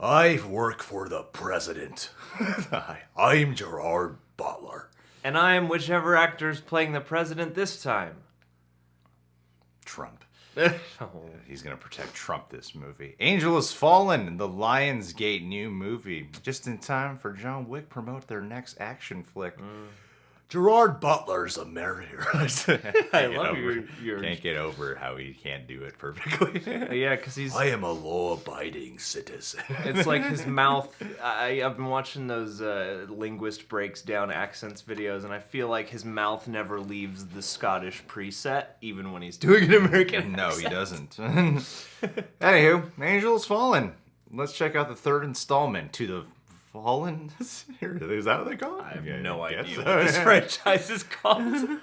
I work for the president. I'm Gerard Butler. And I am whichever actor's playing the president this time. Trump. Oh. He's going to protect Trump this movie. Angel Has Fallen, the Lionsgate new movie. Just in time for John Wick promote their next action flick. Gerard Butler's a marrier. I love your... Can't get over how he can't do it perfectly. Yeah, because he's... I am a law-abiding citizen. It's like his mouth... I've been watching those linguist breaks down accents videos, and I feel like his mouth never leaves the Scottish preset, even when he's doing an American No, accent. he doesn't. Anywho, Angel Has Fallen. Let's check out the third installment to the Fallen series. Is that what they call it? I have no I idea guess. what this franchise is called.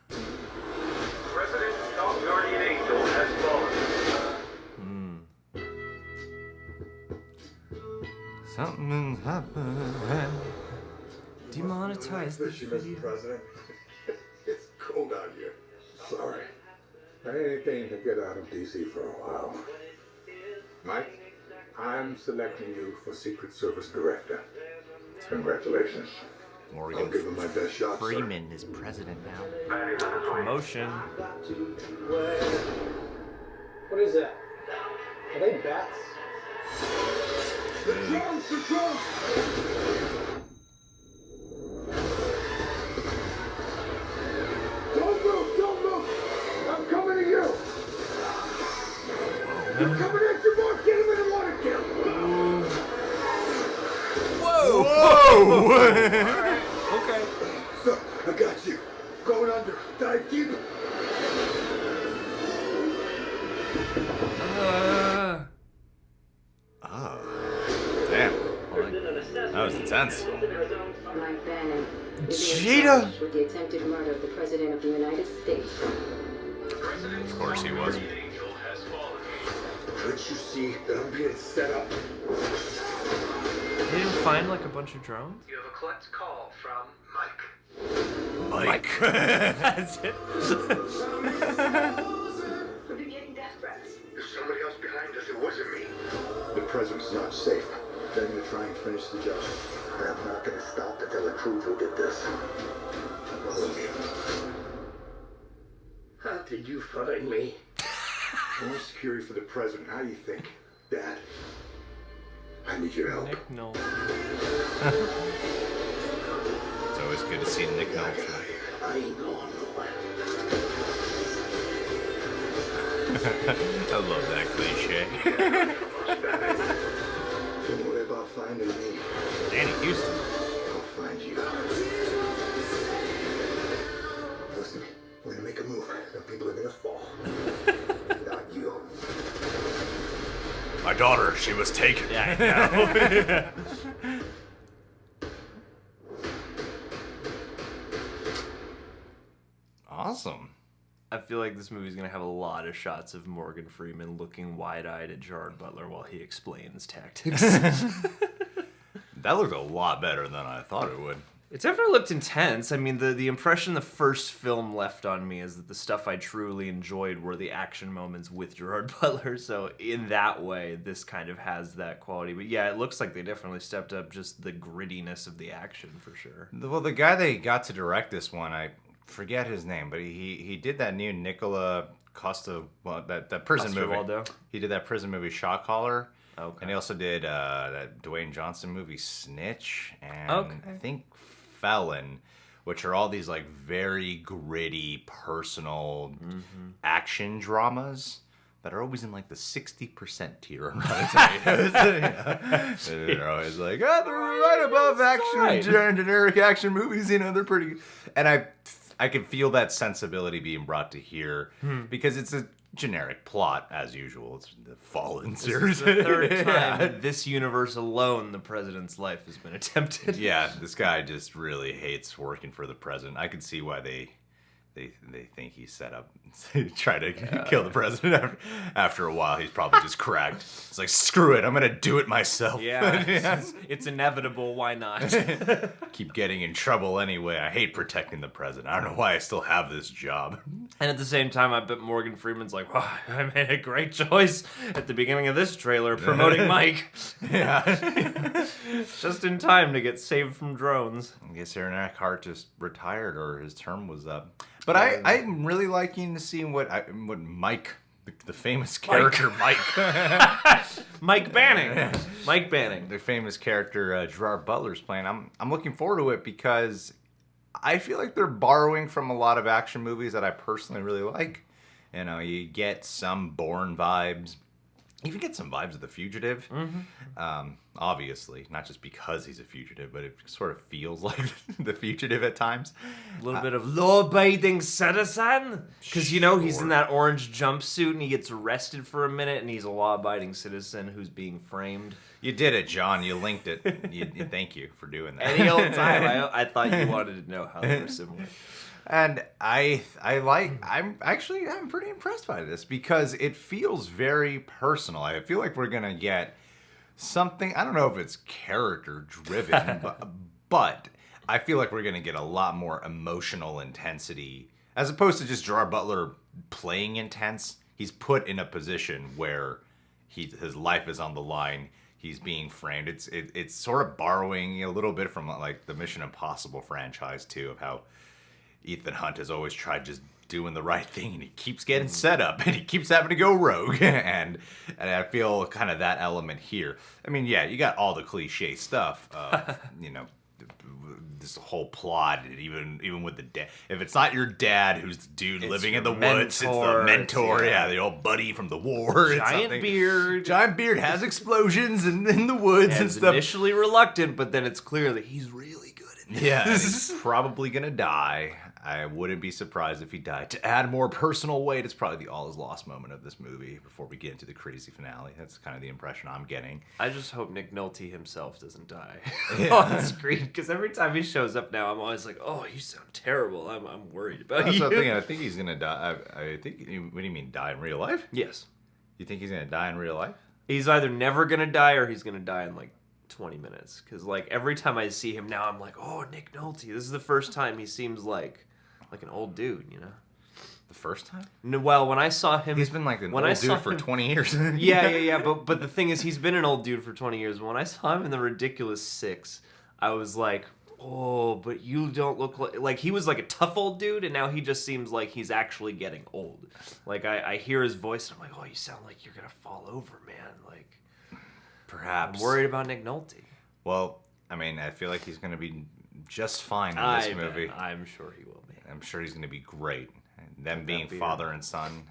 President Top Guardian Angel has fallen. Something's happened. Demonetize the Nice to meet you, Mr. President. It's cold out here. Sorry. I ain't aiming to get out of D.C. for a while. Mike, I'm selecting you for Secret Service Director. Congratulations. I'll Morgan give him my best shot, sir. Freeman is president now. promotion. What is that? Are they bats? The drones! The drones! Don't move! Don't move! I'm coming to you! They're coming at you, boy! Get him in the water kill! Whoa! Okay. Sir, I got you. Going under. Dive deep. Oh. Damn. That was intense. Mike Bannon. Cheetah! With the attempted murder of the President of the United States. Of course he was. Angel has fallen. Can't you see that I'm being set up? They didn't find like a bunch of drones? You have a collect call from Mike. Mike. That's it. We've been getting death threats. There's somebody else behind us. It wasn't me. The president's not safe. They're going to try and finish the job. I'm not going to stop to tell the truth who did this. Olivia. How did you find me? More security for the president. How do you think, Dad? I need your help. Nick Nolte. It's always good to see Nick Nolte. I ain't going nowhere. I love that cliche. Don't worry about finding me. Danny Houston. I'll find you. Listen, we're gonna make a move, and people are gonna fall. Not you. My daughter, she was taken. Yeah, I know. Awesome. I feel like this movie's gonna have a lot of shots of Morgan Freeman looking wide-eyed at Gerard Butler while he explains tactics. That looked a lot better than I thought it would. It definitely looked intense. I mean, the impression the first film left on me is that the stuff I truly enjoyed were the action moments with Gerard Butler. So in that way, this kind of has that quality. But yeah, it looks like they definitely stepped up just the grittiness of the action for sure. Well, the guy they got to direct this one, I forget his name, but he did that new Nicola Costa, well, that prison movie. Waldo? He did that prison movie Shot Caller. Okay. And he also did that Dwayne Johnson movie Snitch and Okay. I think Felon, which are all these like very gritty, personal action dramas that are always in like the 60% tier on Rotten Tomatoes. They're always like, oh, they're right above action, generic action movies. You know, they're pretty. And I can feel that sensibility being brought to here because it's a generic plot as usual. It's the Fallen series. This is the third time in this universe alone the president's life has been attempted. Yeah, this guy just really hates working for the president. I could see why they think he set up to try to kill the president. After a while, he's probably just cracked. It's like, screw it, I'm gonna do it myself. Yeah, it's inevitable. Why not? Keep getting in trouble anyway. I hate protecting the president. I don't know why I still have this job. And at the same time, I bet Morgan Freeman's like, wow, I made a great choice at the beginning of this trailer promoting Mike. Yeah. Just in time to get saved from drones. I guess Aaron Eckhart just retired, or his term was up. But I'm really liking to see what Mike, the famous character Mike. Mike Banning. Mike Banning. The famous character Gerard Butler's playing. I'm looking forward to it because I feel like they're borrowing from a lot of action movies that I personally really like. You know, you get some Bourne vibes. You even get some vibes of The Fugitive. Mm-hmm. Obviously, not just because he's a fugitive, but it sort of feels like The Fugitive at times. A little bit of law-abiding citizen. Because, you know, he's in that orange jumpsuit and he gets arrested for a minute and he's a law-abiding citizen who's being framed. You did it, John. You linked it. Thank you for doing that. Any old time. I thought you wanted to know how they were similar. And I'm pretty impressed by this because it feels very personal. I feel like we're gonna get something. I don't know if it's character driven, but I feel like we're gonna get a lot more emotional intensity as opposed to just Gerard Butler playing intense. He's put in a position where his life is on the line. He's being framed. It's sort of borrowing a little bit from like the Mission Impossible franchise too, of how Ethan Hunt has always tried just doing the right thing, and he keeps getting set up, and he keeps having to go rogue, and I feel kind of that element here. I mean, yeah, you got all the cliche stuff of, you know, this whole plot, and even with the dad. If it's not your dad, who's the dude living in the woods, it's the mentor, yeah, the old buddy from the war. Giant beard, has explosions in the woods and stuff. Initially reluctant, but then it's clear that he's really good at this. Yeah, and he's probably gonna die. I wouldn't be surprised if he died. To add more personal weight, it's probably the all is lost moment of this movie before we get into the crazy finale. That's kind of the impression I'm getting. I just hope Nick Nolte himself doesn't die on screen, because every time he shows up now, I'm always like, oh, you sound terrible. I'm worried about That's you. what I'm thinking. I think he's gonna die. I think. What do you mean, die in real life? Yes. You think he's gonna die in real life? He's either never gonna die or he's gonna die in like 20 minutes. Because like every time I see him now, I'm like, oh, Nick Nolte. This is the first time he seems like an old dude, you know. The first time? No, well, when I saw him, he's been like an old dude for 20 years. yeah. But the thing is, he's been an old dude for 20 years. When I saw him in The Ridiculous Six, I was like, oh, but you don't look like he was like a tough old dude, and now he just seems like he's actually getting old. Like I hear his voice, and I'm like, oh, you sound like you're gonna fall over, man. Like, perhaps. I'm worried about Nick Nolte. Well, I mean, I feel like he's gonna be just fine in this movie. I'm sure he will be. I'm sure he's gonna be great. And them being father and son.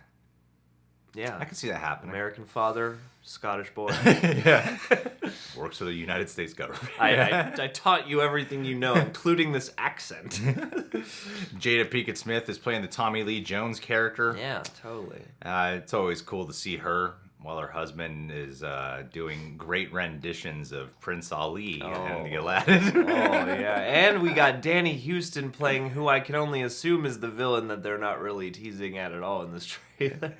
Yeah, I can see that happening. American father, Scottish boy. Yeah. Works for the United States government. I taught you everything you know, including this accent. Jada Pinkett Smith is playing the Tommy Lee Jones character. Yeah, totally. It's always cool to see her while her husband is doing great renditions of Prince Ali and the Aladdin. Oh, yeah. And we got Danny Houston playing who I can only assume is the villain that they're not really teasing at all in this trailer.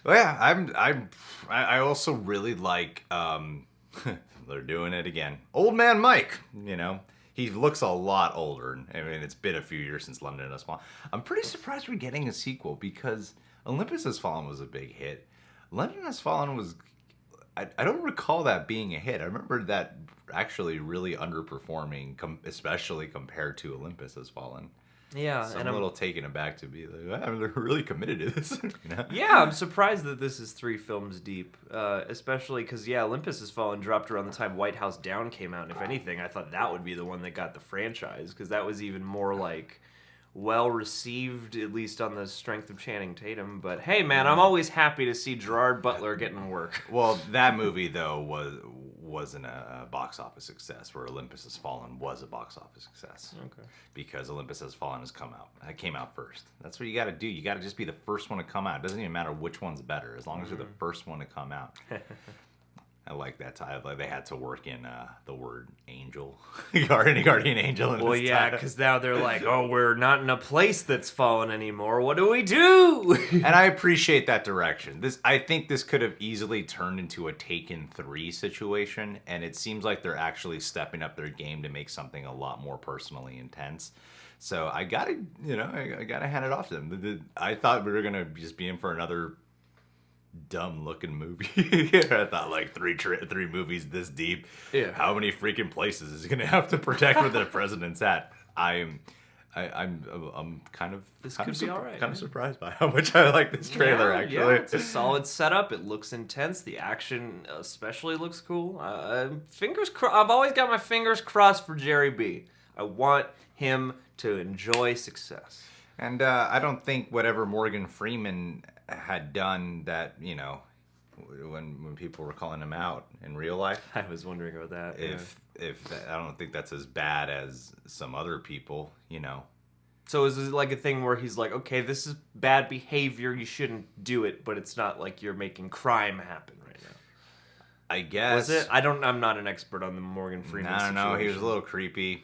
Well, yeah, I also really like, they're doing it again. Old Man Mike, you know. He looks a lot older. I mean, it's been a few years since London Has Fallen. I'm pretty surprised we're getting a sequel because Olympus Has Fallen was a big hit. London Has Fallen was... I don't recall that being a hit. I remember that actually really underperforming, especially compared to Olympus Has Fallen. Yeah. So I'm a little taken aback to be like, wow, they're really committed to this. You know? Yeah, I'm surprised that this is 3 films deep, especially because, Olympus Has Fallen dropped around the time White House Down came out, and if anything, I thought that would be the one that got the franchise, because that was even more, like, well-received, at least on the strength of Channing Tatum. But, hey, man, I'm always happy to see Gerard Butler getting work. Well, that movie, though, wasn't a box office success, where Olympus Has Fallen was a box office success. Okay. Because Olympus Has Fallen came out first. That's what you got to do. You got to just be the first one to come out. It doesn't even matter which one's better, as long as you're the first one to come out. I like that title. Like they had to work in the word angel, guardian angel. In Well, this yeah, title. because now they're like, oh, we're not in a place that's fallen anymore. What do we do? And I appreciate that direction. I think this could have easily turned into a Taken 3 situation, and it seems like they're actually stepping up their game to make something a lot more personally intense. So I gotta hand it off to them. I thought we were gonna just be in for another dumb looking movie. I thought like three movies this deep. Yeah. How many freaking places is he gonna have to protect where the president's at? I'm kind of could be all right, kind man. of surprised by how much I like this trailer. Yeah, Actually, it's a solid setup. It looks intense. The action especially looks cool. Fingers crossed. I've always got my fingers crossed for Jerry B. I want him to enjoy success. And I don't think whatever Morgan Freeman had done that, when people were calling him out in real life. I was wondering about that. If I don't think that's as bad as some other people, So is it like a thing where he's like, okay, this is bad behavior, you shouldn't do it, but it's not like you're making crime happen right now. I guess. Was it? I'm not an expert on the Morgan Freeman situation. I don't know. He was a little creepy.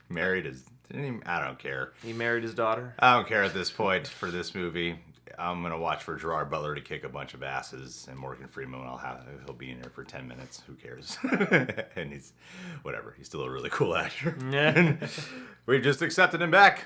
Married his. I don't care. He married his daughter? I don't care at this point for this movie. I'm gonna watch for Gerard Butler to kick a bunch of asses, and Morgan Freeman he'll be in there for 10 minutes. Who cares? And he's whatever. He's still a really cool actor. Yeah. We've just accepted him back.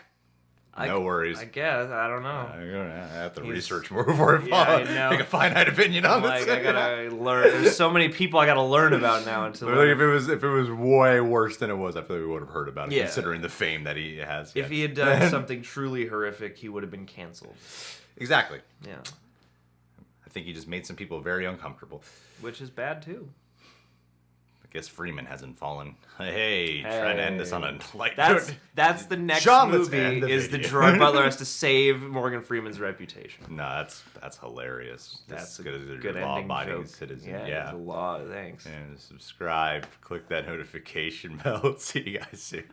No worries. I guess. I don't know. I'm gonna have to research more before I I know. make a finite opinion on this. Like, I gotta learn. There's so many people I gotta learn about now until. Like if it was way worse than it was, I feel like we would have heard about it, Yeah. considering the fame that he has. If he had done something truly horrific, he would have been canceled. Exactly. Yeah. I think he just made some people very uncomfortable. Which is bad too. I guess Freeman hasn't fallen. Hey, trying to end this on a light note. That's the next Sean, let's movie end the is the video. Gerard Butler has to save Morgan Freeman's reputation. No, that's hilarious. That's a good as a good ending law-abiding joke. citizen. Yeah. The law. Thanks. And subscribe, click that notification bell. See you guys soon.